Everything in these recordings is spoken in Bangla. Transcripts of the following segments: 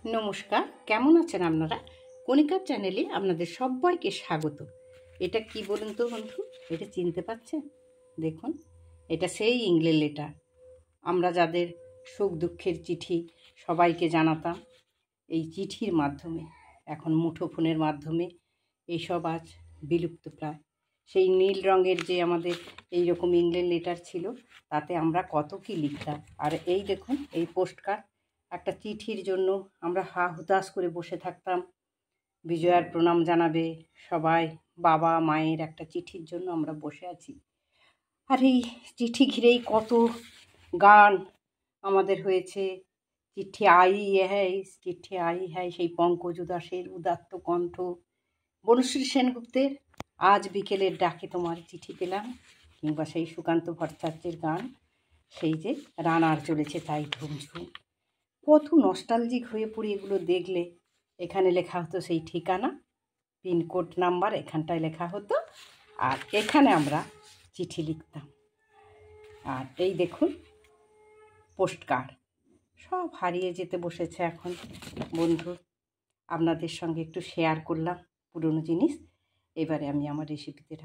নমস্কার, কেমন আছেন আপনারা? কণিকার চ্যানেলে আপনাদের সবাইকে স্বাগত। এটা কি বলুন তো বন্ধু, এটা চিনতে পাচ্ছেন? দেখুন, এটা সেই ইংলিশ লেটার। আমরা যাদের সুখ দুঃখের চিঠি সবাইকে জানাতাম এই চিঠির মাধ্যমে, এখন মুঠোফোনের মাধ্যমে এইসব আজ বিলুপ্ত প্রায়। সেই নীল রঙের যে আমাদের এই রকম ইংলিশ লেটার ছিল, তাতে আমরা কত কি লিখতাম। আর এই দেখুন, এই পোস্টকার্ড, একটা চিঠির জন্য আমরা হা হুতাশ করে বসে থাকতাম। বিজয়ার প্রণাম জানাবে সবাই, বাবা মায়ের একটা চিঠির জন্য আমরা বসে আছি। আর এই চিঠি ঘিরেই কত গান আমাদের হয়েছে। চিঠি আই হ্যায়, চিঠি আই হ্যায়, সেই পঙ্কজ উদাসের উদাত্ত কণ্ঠ, বনশ্রী সেনগুপ্তের আজ বিকেলের ডাকে তোমার চিঠি পেলাম, কিংবা সেই সুকান্ত ভট্টাচার্যের গান, সেই যে রানার চলেছে তাই ঝুমঝুম। কত নস্টালজিক হয়ে পড়ি এগুলো দেখলে। এখানে লেখা হতো সেই ঠিকানা, পিনকোড নাম্বার এখানটায় লেখা হতো, আর এখানে আমরা চিঠি লিখতাম। আর এই দেখুন পোস্টকার্ড, সব হারিয়ে যেতে বসেছে এখন বন্ধু। আপনাদের সঙ্গে একটু শেয়ার করলাম পুরনো জিনিস। এবারে আমি আমার রেসিপিতে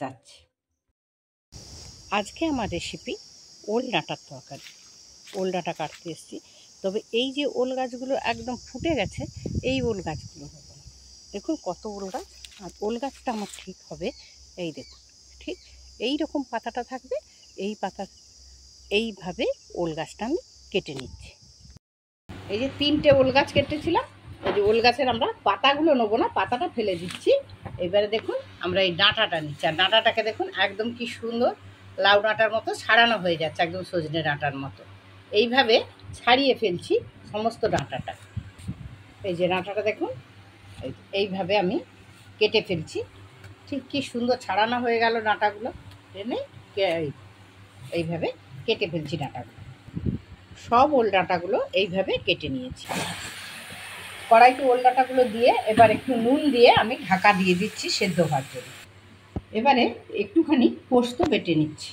যাচ্ছি। আজকে আমার রেসিপি ওল ডাঁটার তরকারি। ওল ডাঁটা কাটতে এসেছি, তবে এই যে ওল গাছগুলো একদম ফুটে গেছে, এই ওল গাছগুলো নেব না। দেখুন কত ওল গাছ। আর ওল গাছটা আমার ঠিক হবে, এই দেখুন, ঠিক এই রকম পাতাটা থাকবে। এই পাতা এইভাবে ওল গাছটা আমি কেটে নিচ্ছি। এই যে 3টে ওল গাছ কেটেছিলাম, এই যে ওল গাছের আমরা পাতাগুলো নেবো না, পাতাটা ফেলে দিচ্ছি। এবারে দেখুন আমরা এই ডাঁটাটা নিচ্ছি, আর ডাঁটাটাকে দেখুন একদম কি সুন্দর লাউ ডাঁটার মতো ছাড়ানো হয়ে যাচ্ছে, একদম সজনে ডাঁটার মতো। এইভাবে ছাড়িয়ে ফেলছি সমস্ত ডাঁটাটা। এই যে ডাঁটাটা দেখুন, এইভাবে আমি কেটে ফেলছি। ঠিক কি সুন্দর ছাড়ানো হয়ে গেল ডাঁটাগুলো। টেনে এইভাবে কেটে ফেলছি ডাঁটাগুলো। সব ওল ডাঁটাগুলো এইভাবে কেটে নিয়েছি। কড়াইতে ওল ডাঁটাগুলো দিয়ে এবার একটু নুন দিয়ে আমি ঢাকা দিয়ে দিচ্ছি সেদ্ধ হওয়ার জন্য। এবারে একটুখানি পোস্ত বেটে নিচ্ছি।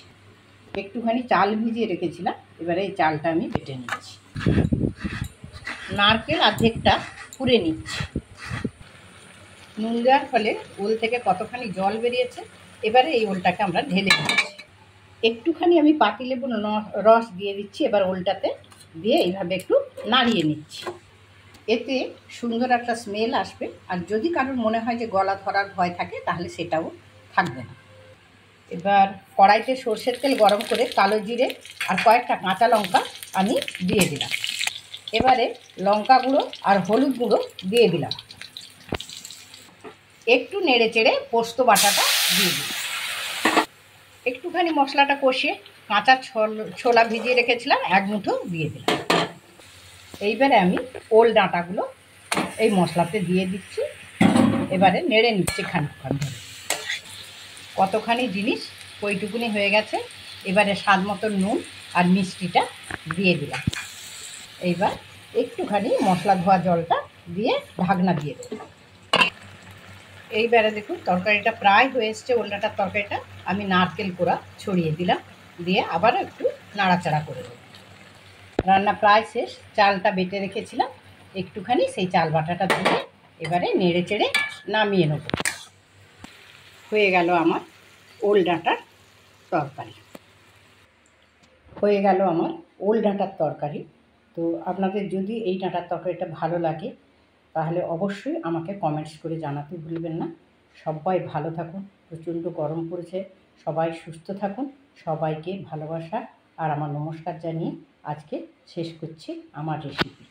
একটুখানি চাল ভিজিয়ে রেখেছিলাম, এবারে এই চালটা আমি বেটে নিচ্ছি। নারকেল অর্ধেকটা কুড়ে নিচ্ছি। নুন দেওয়ার ফলে ওল থেকে কতখানি জল বেরিয়েছে। এবারে এই ওলটাকে আমরা ঢেলে দিচ্ছি। একটুখানি আমি পাতিলেবুর রস দিয়ে দিচ্ছি এবার ওলটাতে, দিয়ে এইভাবে একটু নাড়িয়ে নিচ্ছি। এতে সুন্দর একটা স্মেল আসবে। আর যদি কারোর মনে হয় যে গলা ধরার ভয় থাকে, তাহলে সেটাও থাকবে না। এবার কড়াইতে সর্ষের তেল গরম করে কালো জিরে আর কয়েকটা কাঁচা লঙ্কা আমি দিয়ে দিলাম। এবারে লঙ্কা গুঁড়ো আর হলুদ গুঁড়ো দিয়ে দিলাম। একটু নেড়ে চেড়ে পোস্ত বাটাটা দিয়ে দিলাম। একটুখানি মশলাটা কষিয়ে কাঁচা ছোলা ভিজিয়ে রেখেছিলাম 1 মুঠো দিয়ে দিলাম। এইবারে আমি ওল ডাঁটাগুলো এই মশলাতে দিয়ে দিচ্ছি। এবারে নেড়ে নিচ্ছি খানিকক্ষণ ধরে। কতখানি জিনিস ওইটুকুনি হয়ে গেছে। এবারে স্বাদ মতো নুন আর মিষ্টিটা দিয়ে দিলাম। এইবার একটুখানি মশলা ধোয়া জলটা দিয়ে ঢাকনা দিয়ে দেব। এইবারে দেখুন তরকারিটা প্রায় হয়ে এসছে। ওল ডাঁটার তরকারিটা আমি নারকেল কোড়া ছড়িয়ে দিলাম, দিয়ে আবারও একটু নাড়াচাড়া করে দেব। রান্না প্রায় শেষ। চালটা বেটে রেখেছিলাম, একটুখানি সেই চাল বাটাটা দিয়ে এবারে নেড়ে চেড়ে নামিয়ে নেব। হয়ে গেল আমার ওল ডাঁটার তরকারি। হয়ে গেল আমার ওল ডাঁটার তরকারি। তো আপনাদের যদি এই ডাঁটার তরকারিটা ভালো লাগে, তাহলে অবশ্যই আমাকে কমেন্টস করে জানাতে ভুলবেন না। সবাই ভালো থাকুন, প্রচণ্ড গরম পড়েছে। সবাই সুস্থ থাকুন, সবাইকে ভালোবাসা আর আমার নমস্কার জানিয়ে আজকে শেষ করছি আমার রেসিপি।